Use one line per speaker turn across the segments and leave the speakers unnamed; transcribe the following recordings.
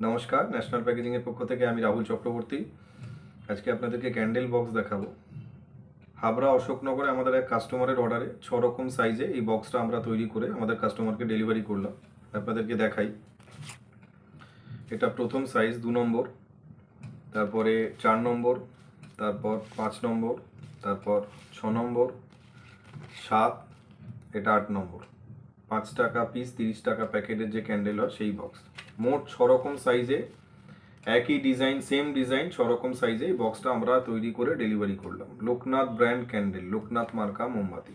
নমস্কার, ন্যাশনাল প্যাকেজিংয়ের পক্ষ থেকে আমি রাহুল চক্রবর্তী। আজকে আপনাদেরকে ক্যান্ডেল বক্স দেখাবো। হাবড়া অশোকনগরে আমাদের এক কাস্টমারের অর্ডারে 6 রকম সাইজে এই বক্সটা আমরা তৈরি করে আমাদের কাস্টমারকে ডেলিভারি করলাম। আপনাদেরকে দেখাই। এটা প্রথম সাইজ 2 নম্বর, তারপরে 4 নম্বর, তারপর 5 নম্বর, তারপর 6 নম্বর, 7, এটা 8 নম্বর। 5 টাকা পিস, 30 টাকা প্যাকেটের যে ক্যান্ডেল হয় সেই বক্স। মোট 6 রকম সাইজে একই ডিজাইন, সেম ডিজাইন, 6 রকম সাইজে এই বক্সটা আমরা তৈরি করে ডেলিভারি করলাম। লোকনাথ ব্র্যান্ড ক্যান্ডেল, লোকনাথ মার্কা মোমবাতি।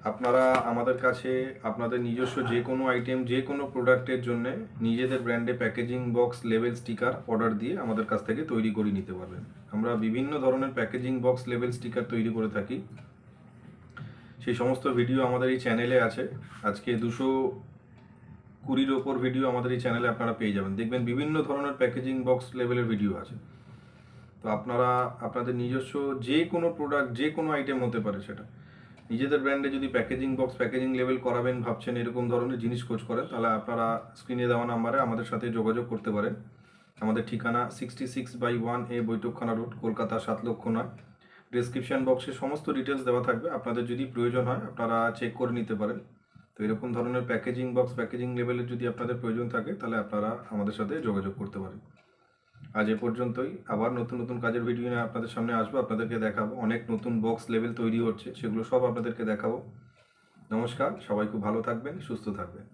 আপনারা আমাদের কাছে আপনাদের নিজস্ব যে কোনো আইটেম, যে কোনো প্রোডাক্টের জন্য নিজেদের ব্র্যান্ডে packaging box, label, sticker order দিয়ে আমাদের কাছ থেকে তৈরি করে নিতে পারবেন। আমরা বিভিন্ন ধরনের প্যাকেজিং বক্স, লেবেল, স্টিকার তৈরি করে থাকি। সেই সমস্ত ভিডিও আমাদের এই চ্যানেলে আছে। আজকে 220-র ওপর ভিডিও আমাদের এই চ্যানেলে আপনারা পেয়ে যাবেন। দেখবেন বিভিন্ন ধরনের প্যাকেজিং বক্স লেভেলের ভিডিও আছে। তো আপনারা আপনাদের নিজস্ব যে কোনো প্রোডাক্ট, যে কোনো আইটেম হতে পারে, সেটা নিজেদের ব্র্যান্ডে যদি প্যাকেজিং বক্স, প্যাকেজিং লেভেল করাবেন ভাবছেন, এরকম ধরনের জিনিস খোঁজ করেন, তাহলে আপনারা স্ক্রিনে দেওয়া নাম্বারে আমাদের সাথে যোগাযোগ করতে পারেন। আমাদের ঠিকানা 66/1A বৈঠকখানা রোড, কলকাতা 7,09,। ডেসক্রিপশন বক্সে সমস্ত ডিটেলস দেওয়া থাকবে। আপনাদের যদি প্রয়োজন হয় আপনারা চেক করে নিতে পারেন। তো এরকম ধরনের প্যাকেজিং বক্স, প্যাকেজিং লেভেলের যদি আপনাদের প্রয়োজন থাকে তাহলে আপনারা আমাদের সাথে যোগাযোগ করতে পারেন। আজ এ পর্যন্তই। আবার নতুন নতুন কাজের ভিডিও নিয়ে আপনাদের সামনে আসবো, আপনাদেরকে দেখাবো। অনেক নতুন বক্স লেভেল তৈরি হচ্ছে, সেগুলো সব আপনাদেরকে দেখাবো। নমস্কার, সবাই খুব ভালো থাকবেন, সুস্থ থাকবেন।